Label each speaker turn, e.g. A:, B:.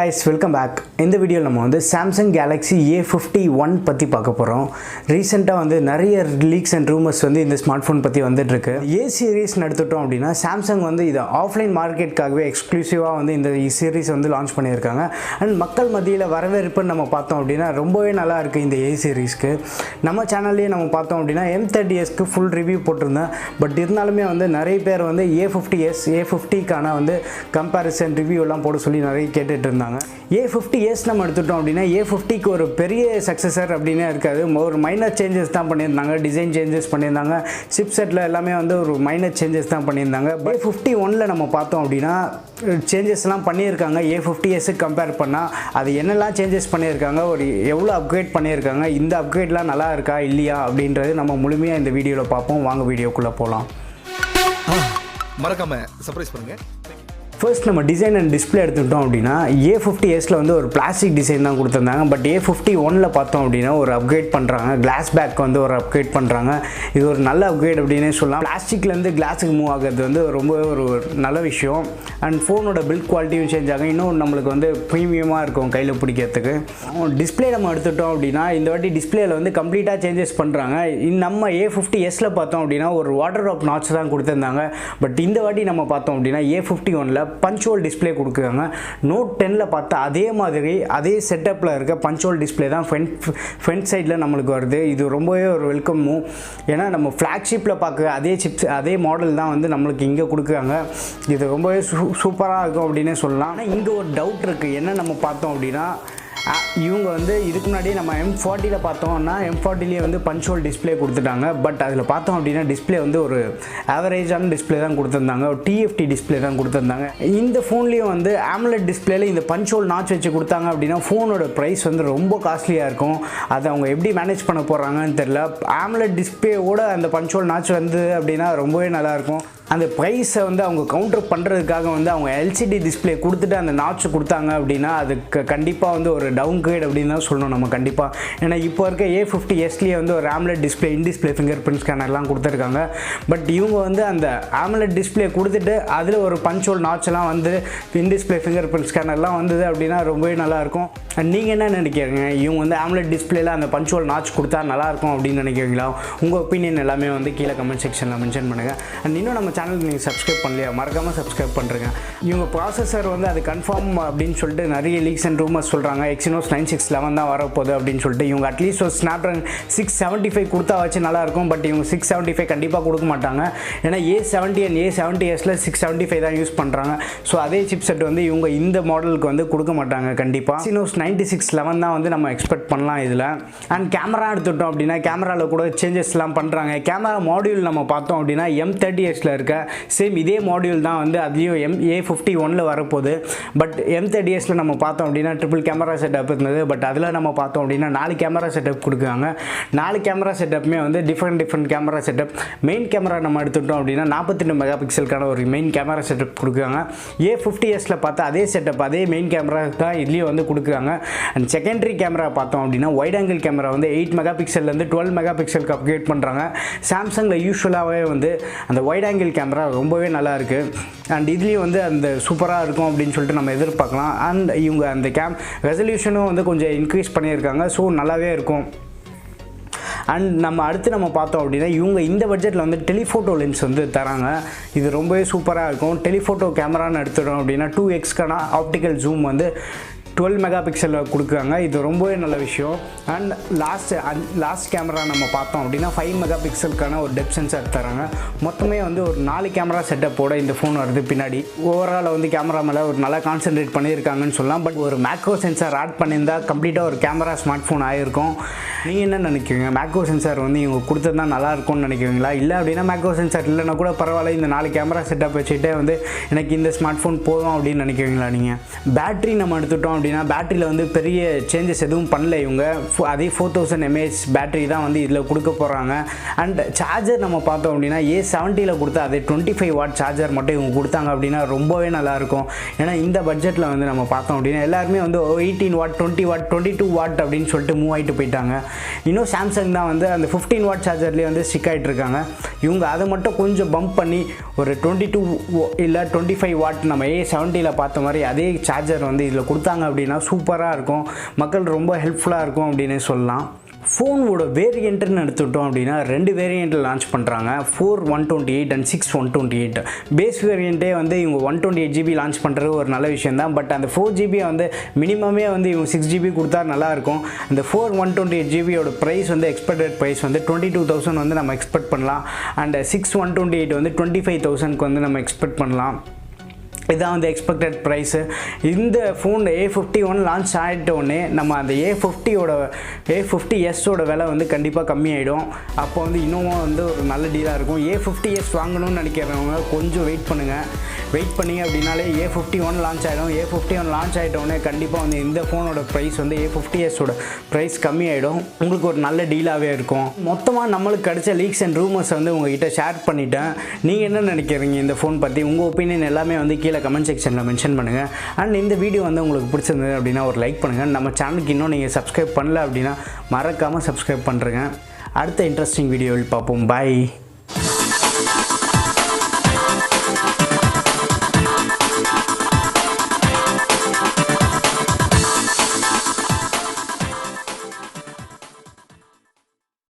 A: guys, welcome back. இந்த வீடியோல நம்ம வந்து Samsung Galaxy A51 பத்தி பார்க்க போறோம். ரீசன்ட்டா வந்து நிறைய லீக்ஸ் அண்ட் ரூமர்ஸ் வந்து இந்த ஸ்மார்ட்போன் பத்தி வந்துட்டு இருக்கு. A சீரிஸ் எடுத்துட்டோம் அப்படினா Samsung வந்து இத ஆஃப்லைன் மார்க்கெட்காகவே எக்ஸ்க்ளூசிவா வந்து இந்த சீரிஸ் வந்து லான்ச் பண்ணியிருக்காங்க. அண்ட் மக்கள் மத்தியில வரவேற்பு நம்ம பார்த்தோம் அப்படினா ரொம்பவே நல்லா இருக்கு இந்த A சீரிஸ்க்கு. நம்ம சேனல்லே நம்ம பார்த்தோம் அப்படினா M30sக்கு ஃபுல் ரிவ்யூ போட்டுருந்தேன். பட் இருந்தாலுமே வந்து நிறைய பேர் வந்து A50s A50 கான வந்து கம்பேரிசன் ரிவ்யூ எல்லாம் போட சொல்லி நிறைய கேட்டுட்டு இருந்தாங்க. A50s நம்ம எடுத்துட்டோம் அப்படினா A50க்கு ஒரு பெரிய சக்சஸர் அப்படினே இருக்காது. ஒரு மைனர் சேஞ்சஸ் தான் பண்ணியிருந்தாங்க. டிசைன் சேஞ்சஸ் பண்ணியிருந்தாங்க. சிப் செட்ல எல்லாமே வந்து ஒரு மைனர் சேஞ்சஸ் தான் பண்ணியிருந்தாங்க. A51ல நம்ம பார்த்தோம் அப்படினா சேஞ்சஸ்லாம் பண்ணியிருக்காங்க. A50sக்கு கம்பேர் பண்ணா அது என்னெல்லாம் சேஞ்சஸ் பண்ணியிருக்காங்க, ஒரு எவ்வளோ அப்கிரேட் பண்ணியிருக்காங்க, இந்த அப்கிரேட்லாம் நல்லா இருக்கா இல்லையா அப்படின்றது நம்ம முழுமையாக இந்த வீடியோவில் பார்ப்போம். வாங்க வீடியோக்குள்ளே போகலாம்.
B: மறக்காம சர்ப்ரைஸ் பண்ணுங்க.
A: ஃபர்ஸ்ட் நம்ம டிசைன் அண்ட் டிஸ்பிளே எடுத்துக்கிட்டோம் அப்படின்னா A50sல வந்து ஒரு பிளாஸ்டிக் டிசைன் தான் கொடுத்துருந்தாங்க. பட் A51ல பார்த்தோம் அப்படின்னா ஒரு அப்கிரேட் பண்ணுறாங்க. கிளாஸ் பேக் வந்து ஒரு அப்கிரேட் பண்ணுறாங்க. இது ஒரு நல்ல அப்கிரேட் அப்படின்னே சொல்லலாம். பிளாஸ்டிக்லேருந்து கிளாஸுக்கு மூவ் ஆகிறது வந்து ரொம்ப ஒரு நல்ல விஷயம். அண்ட் ஃபோனோட பில்ட் குவாலிட்டியும் சேஞ்ச் ஆகும். இன்னும் நம்மளுக்கு வந்து ப்ரீமியமாக இருக்கும் கையில் பிடிக்கிறதுக்கு. டிஸ்பிளே நம்ம எடுத்துட்டோம் அப்படின்னா இந்த வாட்டி டிஸ்பிளேல வந்து கம்ப்ளீட்டாக சேஞ்சஸ் பண்ணுறாங்க. நம்ம A50sல பார்த்தோம் அப்படின்னா ஒரு வாட்டர் ட்ராப் நாட்ச் தான் கொடுத்துருந்தாங்க. பட் இந்த வாட்டி நம்ம பார்த்தோம் அப்படின்னா A51ல பஞ்சுவல் டிஸ்பிளே கொடுக்குறாங்க. நோட் 10ல பார்த்தா அதே மாதிரி அதே செட்டப்பில் இருக்க பஞ்சுவல் டிஸ்பிளே தான் ஃப்ரண்ட் சைடில் நம்மளுக்கு வருது. இது ரொம்பவே ஒரு வெல்கம் மூவ். ஏன்னா நம்ம ஃப்ளாக்ஷிப்பில் பார்க்க அதே சிப்ஸ் அதே மாடல் தான் வந்து நம்மளுக்கு இங்கே கொடுக்குறாங்க. இது ரொம்பவே சூப்பராக இருக்கும் அப்படின்னே சொல்லலாம். ஆனால் இங்கே ஒரு டவுட் இருக்குது. என்ன நம்ம பார்த்தோம் அப்படின்னா இவங்க வந்து இதுக்கு முன்னாடி நம்ம M40ல பார்த்தோம்னா M40லேயே வந்து பஞ்சுவல் டிஸ்பிளே கொடுத்துட்டாங்க. பட் அதில் பார்த்தோம் அப்படின்னா டிஸ்பிளே வந்து ஒரு ஆவரேஜான டிஸ்பிளே தான் கொடுத்துருந்தாங்க. ஒரு TFT டிஸ்பிளே தான் கொடுத்துருந்தாங்க. இந்த ஃபோன்லேயும் வந்து AMOLED டிஸ்பிளேல இந்த பஞ்சுவல் நாட்ச் வச்சு கொடுத்தாங்க அப்படின்னா ஃபோனோட ப்ரைஸ் வந்து ரொம்ப காஸ்ட்லியாக இருக்கும். அதை அவங்க எப்படி மேனேஜ் பண்ண போகிறாங்கன்னு தெரியல. AMOLED டிஸ்பிளேவோட அந்த பஞ்சுவல் நாட்ச் வந்து அப்படின்னா ரொம்பவே நல்லாயிருக்கும். அந்த ப்ரைஸை வந்து அவங்க கவுண்டர் பண்ணுறதுக்காக வந்து அவங்க LCD டிஸ்பிளே கொடுத்துட்டு அந்த நாட்ச் கொடுத்தாங்க அப்படின்னா அதுக்கு கண்டிப்பாக வந்து ஒரு டவுன் கிரேட் அப்படின்னு தான் சொல்லணும் நம்ம கண்டிப்பாக. ஏன்னா இப்போ இருக்க A50sலேயே வந்து ஒரு AMOLED display in display fingerprint ஸ்கேனர்லாம் கொடுத்துருக்காங்க. பட் இவங்க வந்து அந்த AMOLED டிஸ்பிளே கொடுத்துட்டு அதில் ஒரு பஞ்சுவல் நாட்ச்லாம் வந்து இன் டிஸ்பிளே ஃபிங்கர் பிரிண்ட் ஸ்கேனர்லாம் வந்தது அப்படின்னா ரொம்பவே நல்லாயிருக்கும். நீங்கள் என்ன நினைக்கிறீங்க? இவங்க வந்து AMOLED டிஸ்பிளேல அந்த பஞ்சுவல் நாட்ச் கொடுத்தா நல்லாயிருக்கும் அப்படின்னு நினைக்கிறீங்களா? உங்கள் ஒப்பீனியன் எல்லாமே வந்து கீழே கமெண்ட் செக்ஷனில் மென்ஷன் பண்ணுங்கள். அண்ட் இன்னும் நம்ம சேனலுக்கு நீங்கள் சப்ஸ்கிரைப் பண்ணலையா மறக்காமல் சப்ஸ்கிரைப் பண்ணுறேங்க. இவங்க ப்ராசஸர் வந்து அது கன்ஃபார்ம் அப்படின்னு சொல்லிட்டு நிறைய லீக்ஸ் அண்ட் ரூமர்ஸ் சொல்கிறாங்க. Exynos 9611 தான் வரப்போகுது அப்படின்னு சொல்லிட்டு இவங்க அட்லீஸ்ட் ஒரு Snapdragon 675 கொடுத்தா வச்சு நல்லாயிருக்கும். பட் இவங்க 675 கண்டிப்பாக கொடுக்க மாட்டாங்க. ஏன்னா A70 அண்ட் A70sல 675 தான் யூஸ் பண்ணுறாங்க. ஸோ அதே சிப் செட் வந்து இவங்க இந்த மாடலுக்கு வந்து கொடுக்க மாட்டாங்க கண்டிப்பாக. Exynos 9611 தான் வந்து நம்ம எக்ஸ்பெக்ட் பண்ணலாம் இதில். அண்ட் கேமரா எடுத்துட்டோம் அப்படின்னா கேமராவில் கூட சேஞ்சஸ்லாம் பண்ணுறாங்க. கேமரா மாடியூல் நம்ம பார்த்தோம் அப்படின்னா M30sல இருக்க சேம் இதே மாடியூல் தான் வந்து அதுலேயும் A51ல வரப்போகுது. பட் M30sல நம்ம பார்த்தோம் அப்படின்னா ட்ரிபிள் கேமரா செட்டப் இருந்தது. பட் அதில் நம்ம பார்த்தோம் அப்படின்னா 4 கேமரா செட்டப் கொடுக்குறாங்க. 4 கேமரா செட்டப்புமே வந்து different camera setup. Main camera நம்ம எடுத்துட்டோம் அப்படின்னா 42 மெகா பிக்சலுக்கான ஒரு மெயின் கேமரா செட்டப் கொடுக்குறாங்க. A50sல பார்த்தா அதே செட்டப் அதே மெயின் கேமரா தான் இதுலேயும் வந்து கொடுக்குறாங்க. அண்ட் செகண்டரி கேமரா பார்த்தோம் அப்படின்னா வைட் ஆங்கிள் கேமரா வந்து 8 மெகா பிக்சல்லேருந்து 12 மெகா பிக்சலுக்கு அப்கிரேட் பண்ணுறாங்க. சாம்சங்கில் யூஸ்வலாகவே வந்து அந்த வைட் ஆங்கிள் கேமரா ரொம்பவே நல்லா இருக்குது. அண்ட் இதுலேயும் வந்து அந்த சூப்பராக இருக்கும் அப்படின்னு சொல்லிட்டு நம்ம எதிர்பார்க்கலாம். அண்ட் இவங்க அந்த ரெசல்யூஷனும் வந்து கொஞ்சம் இன்க்ரீஸ் பண்ணியிருக்காங்க. ஸோ நல்லாவே இருக்கும். அண்ட் நம்ம அடுத்து நம்ம பார்த்தோம் அப்படின்னா இவங்க இந்த பட்ஜெட்டில் வந்து டெலிஃபோட்டோ லென்ஸ் வந்து தராங்க. இது ரொம்பவே சூப்பராக இருக்கும். டெலிஃபோட்டோ கேமரான்னு எடுத்துட்டோம் அப்படின்னா 2xக்கான ஆப்டிக்கல் ஜூம் வந்து 12 மெகா பிக்சலில் கொடுக்குறாங்க. இது ரொம்பவே நல்ல விஷயம். அண்ட் லாஸ்ட் கேமரா நம்ம பார்த்தோம் அப்படின்னா 5 மெகா பிக்சலுக்கான ஒரு டெப்த் சென்சார் தராங்க. மொத்தமே வந்து ஒரு 4 கேமரா செட்டப்போட இந்த ஃபோன் வருது பின்னாடி. ஓவரால் வந்து கேமரா மேலே ஒரு நல்லா கான்சென்ட்ரேட் பண்ணியிருக்காங்கன்னு சொல்லலாம். பட் ஒரு மேக்ரோ சென்சார் ஆட் பண்ணியிருந்தா கம்ப்ளீட்டாக ஒரு கேமரா ஸ்மார்ட் ஃபோன் ஆகிருக்கும். நீங்கள் என்ன நினைக்கிறீங்க? மேக்ரோ சென்சார் வந்து இவங்க கொடுத்தது தான் நல்லாயிருக்கும்னு நினைக்கிறீங்களா? இல்லை அப்படின்னா மேக்ரோ சென்சார் இல்லைன்னா கூட பரவாயில்ல, இந்த 4 கேமரா செட்டப் வச்சுக்கிட்டே வந்து எனக்கு இந்த ஸ்மார்ட் ஃபோன் போதும் அப்படின்னு நினைக்கிறீங்களா நீங்கள்? பேட்டரி நம்ம எடுத்துட்டோம் அப்படின்னா பேட்டரியில் வந்து பெரிய சேஞ்சஸ் எதுவும் பண்ணல இவங்க. அதே 4000 mAh பேட்டரி தான் வந்து இதில் கொடுக்க போகிறாங்க. அண்ட் சார்ஜர் நம்ம பார்த்தோம் அப்படின்னா A70ல கொடுத்தா அதே 25 வாட் சார்ஜர் மட்டும் இவங்க கொடுத்தாங்க அப்படின்னா ரொம்பவே நல்லாயிருக்கும். ஏன்னா இந்த பட்ஜெட்டில் வந்து நம்ம பார்த்தோம் அப்படின்னா எல்லாருமே வந்து 18 வாட் 20 வாட் 22 வாட் அப்படின்னு சொல்லிட்டு மூவ் ஆகிட்டு போயிட்டாங்க. இன்னும் சாம்சங் தான் வந்து அந்த 15 வாட் சார்ஜர்லேயே வந்து ஸ்டிக் ஆகிட்டு இருக்காங்க. இவங்க அதை மட்டும் கொஞ்சம் பம்ப் பண்ணி ஒரு 22 இல்லை 25 வாட் நம்ம A70ல பார்த்த மாதிரி அதே சார்ஜர் வந்து இதில் கொடுத்தாங்க அப்படின்னா சூப்பராக இருக்கும், மக்கள் ரொம்ப ஹெல்ப்ஃபுல்லாக இருக்கும் அப்படின்னு சொல்லலாம். ஃபோனோட வேரியண்ட்டுன்னு எடுத்துக்கிட்டோம் அப்படின்னா 2 வேரியண்ட்டில் லான்ச் பண்ணுறாங்க, 4 128 அண்ட் 6 128. பேஸ் வேரியண்ட்டே வந்து இவங்க 128 GB லான்ச் பண்ணுறது ஒரு நல்ல விஷயம் தான். பட் அந்த 4 GB வந்து மினிமமே வந்து இவங்க 6 GB கொடுத்தா நல்லாயிருக்கும். இந்த 4 128 GB ப்ரைஸ் வந்து எக்ஸ்பெக்டட் ப்ரைஸ் வந்து 22,000 வந்து நம்ம எக்ஸ்பெக்ட் பண்ணலாம். அண்ட் 6 128 வந்து 25,000க்கு வந்து நம்ம எக்ஸ்பெக்ட் பண்ணலாம். இதான் வந்து எக்ஸ்பெக்டட் ப்ரைஸு. இந்த ஃபோன் A51 லான்ச் ஆகிட்டோடனே நம்ம அந்த A50s விலை வந்து கண்டிப்பாக கம்மியாயிடும். அப்போ வந்து இன்னும் வந்து ஒரு நல்ல டீலாக இருக்கும். A50s வாங்கணும்னு நினைக்கிறவங்க கொஞ்சம் வெயிட் பண்ணிங்க அப்படின்னாலே A51 லான்ச் ஆகிடும். A51 லான்ச் ஆகிட்டோடனே கண்டிப்பாக வந்து இந்த ஃபோனோட ப்ரைஸ் வந்து A50s ப்ரைஸ் கம்மியாயிடும். உங்களுக்கு ஒரு நல்ல டீலாகவே இருக்கும். மொத்தமாக நம்மளுக்கு கிடைச்ச லீக்ஸ் அண்ட் ரூமர்ஸ் வந்து உங்ககிட்ட ஷேர் பண்ணிட்டேன். நீங்கள் என்ன நினைக்கிறீங்க இந்த ஃபோன் பற்றி? உங்கள் ஒப்பீனியன் எல்லாமே வந்து கீழே கமெண்ட் செக்ஷனில் மென்ஷன் பண்ணுங்கள். அண்ட் இந்த வீடியோ வந்து உங்களுக்கு பிடிச்சிருந்தது அப்படின்னா ஒரு லைக் பண்ணுங்கள். நம்ம சேனலுக்கு இன்னும் நீங்கள் சப்ஸ்கிரைப் பண்ணல அப்படின்னா மறக்காமல் சப்ஸ்கிரைப் பண்ணுறேங்க. அடுத்த இன்ட்ரெஸ்டிங் வீடியோவில் பார்ப்போம். பாய்.